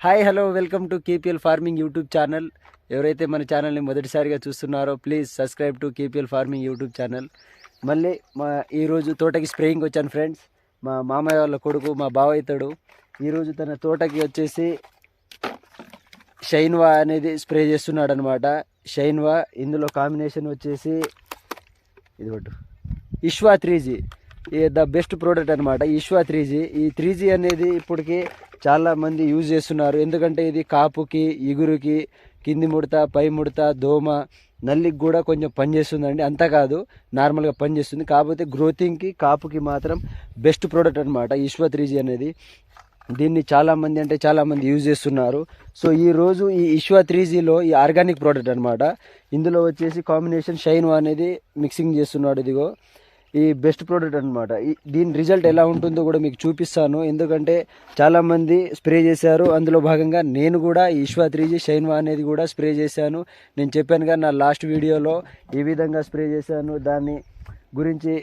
Hi hello welcome to KPL farming YouTube channel. ఎవరైతే మన ఛానల్ని మొదటిసారిగా చూస్తున్నారో please subscribe to KPL farming YouTube channel. మళ్ళీ ఈరోజు తోటకి స్ప్రేయింగ్ వచ్చాను ఫ్రెండ్స్. మా మామయ్య వాళ్ళ కొడుకు మా బావ అవుతాడు. ఈరోజు తన తోటకి వచ్చేసి షైన్వా అనేది స్ప్రే చేస్తున్నాడు అనమాట. షైన్వా ఇందులో కాంబినేషన్ వచ్చేసి ఇది ఒకటి ఇష్వా 3G, ద బెస్ట్ ప్రోడక్ట్ అనమాట. ఇష్వా 3G. ఈ 3G అనేది ఇప్పటికి చాలామంది యూజ్ చేస్తున్నారు. ఎందుకంటే ఇది కాపుకి, ఇగురుకి, కింది ముడత, పై ముడత, దోమ, నల్లికి కూడా కొంచెం పనిచేస్తుందండి. అంతా కాదు, నార్మల్గా పనిచేస్తుంది. కాకపోతే గ్రోతింగ్కి, కాపుకి మాత్రం బెస్ట్ ప్రోడక్ట్ అనమాట ఇష్వా 3G అనేది. దీన్ని చాలామంది యూజ్ చేస్తున్నారు. సో ఈరోజు ఈ ఇష్వా 3Gలో ఈ ఆర్గానిక్ ప్రోడక్ట్ అనమాట. ఇందులో వచ్చేసి కాంబినేషన్ షైన్వా అనేది మిక్సింగ్ చేస్తున్నాడు. ఇదిగో ఈ బెస్ట్ ప్రోడక్ట్ అనమాట. దీని రిజల్ట్ ఎలా ఉంటుందో కూడా మీకు చూపిస్తాను. ఎందుకంటే చాలామంది స్ప్రే చేశారు. అందులో భాగంగా నేను కూడా ఈ ఇష్వా 3G షైన్వా అనేది కూడా స్ప్రే చేశాను. నేను చెప్పాను కదా నా లాస్ట్ వీడియోలో ఏ విధంగా స్ప్రే చేశాను, దాని గురించి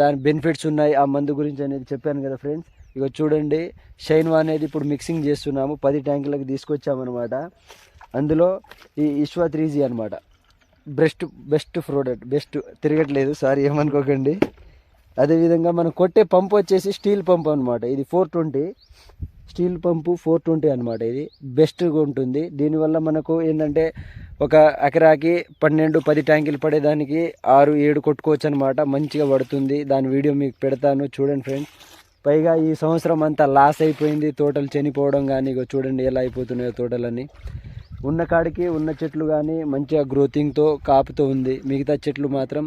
దాని బెనిఫిట్స్ ఉన్నాయి, ఆ మందు గురించి అనేది చెప్పాను కదా ఫ్రెండ్స్. ఇక చూడండి, షైన్వా అనేది ఇప్పుడు మిక్సింగ్ చేస్తున్నాము. 10 ట్యాంకులకు తీసుకొచ్చామన్నమాట. అందులో ఈ ఇష్వా 3G అనమాట. Best product. బెస్ట్ తిరగట్లేదు, సారీ ఏమనుకోకండి. అదేవిధంగా మనం కొట్టే పంపు వచ్చేసి స్టీల్ పంపు అనమాట. ఇది 420 స్టీల్ పంపు 420 అనమాట. ఇది బెస్ట్గా ఉంటుంది. దీనివల్ల మనకు ఏంటంటే ఒక ఎకరాకి 12-10 ట్యాంకులు పడేదానికి 6-7 కొట్టుకోవచ్చు అనమాట. మంచిగా పడుతుంది. దాని వీడియో మీకు పెడతాను, చూడండి ఫ్రెండ్స్. పైగా ఈ సంవత్సరం అంతా లాస్ అయిపోయింది, తోటలు చనిపోవడం కానీ. ఇక చూడండి ఎలా అయిపోతున్నాయో తోటలన్నీ. ఉన్న కాడికి ఉన్న చెట్లు కానీ మంచిగా గ్రోతింగ్తో, కాపుతో ఉంది. మిగతా చెట్లు మాత్రం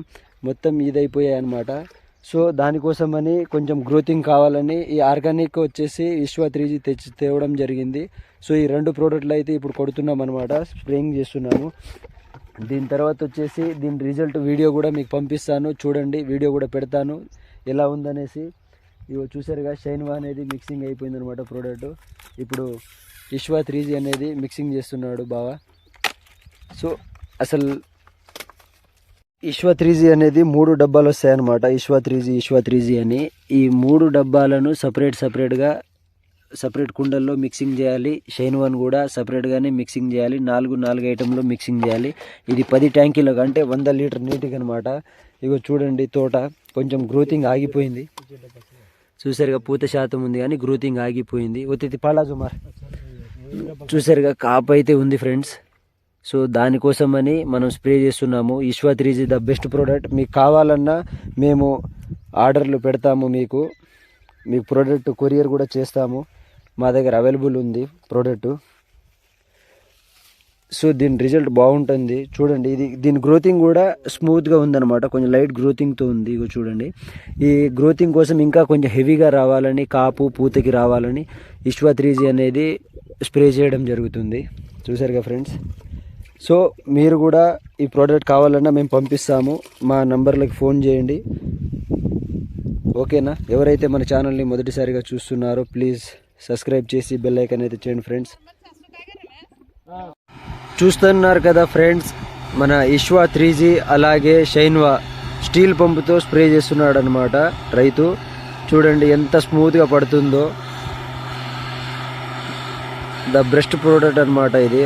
మొత్తం ఇదైపోయాయి అనమాట. సో దానికోసమని కొంచెం గ్రోతింగ్ కావాలని ఈ ఆర్గానిక్ వచ్చేసి ఇష్వా 3G తేవడం జరిగింది. సో ఈ 2 ప్రోడక్ట్లు అయితే ఇప్పుడు కొడుతున్నాం అనమాట, స్ప్రేయింగ్ చేస్తున్నాము. దీని తర్వాత వచ్చేసి దీని రిజల్ట్ వీడియో కూడా మీకు పంపిస్తాను, చూడండి. వీడియో కూడా పెడతాను ఎలా ఉందనేసి. ఇవి చూసారుగా, షైన్వా అనేది మిక్సింగ్ అయిపోయింది అనమాట ప్రోడక్ట్. ఇప్పుడు ఇష్వా 3G అనేది మిక్సింగ్ చేస్తున్నాడు బావా. సో అసలు ఇష్వా 3G అనేది 3 డబ్బాలు వస్తాయన్నమాట. ఇష్వా 3G అని ఈ 3 డబ్బాలను సపరేట్ కుండల్లో మిక్సింగ్ చేయాలి. షైన్వాన్ కూడా సపరేట్గానే మిక్సింగ్ చేయాలి. 4 ఐటెంలో మిక్సింగ్ చేయాలి. ఇది 10 ట్యాంకీలకు అంటే 100 లీటర్ నీటికి అనమాట. ఇగో చూడండి, తోట కొంచెం గ్రోతింగ్ ఆగిపోయింది. చూసారుగా, పూత శాతం ఉంది కానీ గ్రోతింగ్ ఆగిపోయింది. ఒత్తి పాలాజుమార్ చూసారుగా, కాపు అయితే ఉంది ఫ్రెండ్స్. సో దానికోసమని మనం స్ప్రే చేస్తున్నాము. Ishvah 3G the best product. మీకు కావాలన్నా మేము ఆర్డర్లు పెడతాము. మీకు ప్రోడక్ట్ కొరియర్ కూడా చేస్తాము. మా దగ్గర అవైలబుల్ ఉంది ప్రోడక్ట్. సో దీని రిజల్ట్ బాగుంటుంది. చూడండి, దీని గ్రోతింగ్ కూడా స్మూత్గా ఉందన్నమాట. కొంచెం లైట్ గ్రోతింగ్తో ఉంది. ఇగో చూడండి, ఈ గ్రోతింగ్ కోసం ఇంకా కొంచెం హెవీగా రావాలని, కాపు పూతకి రావాలని ఇష్వా 3G అనేది స్ప్రే చేయడం జరుగుతుంది. చూసారుగా ఫ్రెండ్స్. సో మీరు కూడా ఈ ప్రోడక్ట్ కావాలన్నా మేము పంపిస్తాము. మా నంబర్లకి ఫోన్ చేయండి, ఓకేనా. ఎవరైతే మన ఛానల్ని మొదటిసారిగా చూస్తున్నారో ప్లీజ్ సబ్స్క్రైబ్ చేసి బెల్ ఐకాన్ అయితే చేయండి ఫ్రెండ్స్. చూస్తున్నారు కదా ఫ్రెండ్స్, మన ఇష్వా 3G అలాగే షైన్వా స్టీల్ పంపుతో స్ప్రే చేస్తున్నాడు అనమాట రైతు. చూడండి ఎంత స్మూత్గా పడుతుందో. ద బెస్ట్ ప్రోడక్ట్ అనమాట ఇది.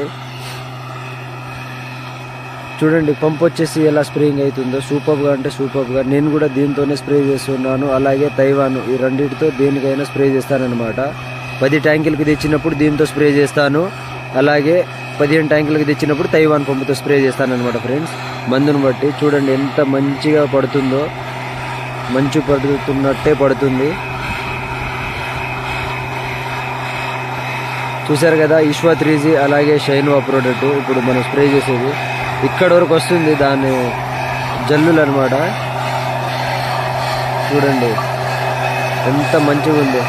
చూడండి, పంప్ వచ్చేసి ఎలా స్ప్రేయింగ్ అవుతుందో. సూపర్గా అంటే సూపర్గా. నేను కూడా దీంతోనే స్ప్రే చేస్తున్నాను. అలాగే తైవాన్, ఈ రెండింటితో దేనికైనా స్ప్రే చేస్తానన్నమాట. 10 ట్యాంకులకి తెచ్చినప్పుడు దీంతో స్ప్రే చేస్తాను. అలాగే 15 ట్యాంకులకు తెచ్చినప్పుడు తైవాన్ పంపుతో స్ప్రే చేస్తానన్నమాట ఫ్రెండ్స్. మందును బట్టి చూడండి ఎంత మంచిగా పడుతుందో. మంచు పడుతున్నట్టే పడుతుంది. చూసారు కదా, ఇష్వా 3G అలాగే షైన్వా ప్రోడక్ట్ ఇప్పుడు మనం స్ప్రే చేసేది ఇక్కడ వరకు వస్తుంది. దాని జల్లులు అనమాట. చూడండి ఎంత మంచిగా ఉందో.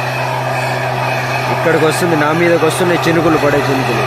ఇక్కడికి వస్తుంది, నా మీదకి వస్తున్నాయి చినుకులు, పడే చినుకులు.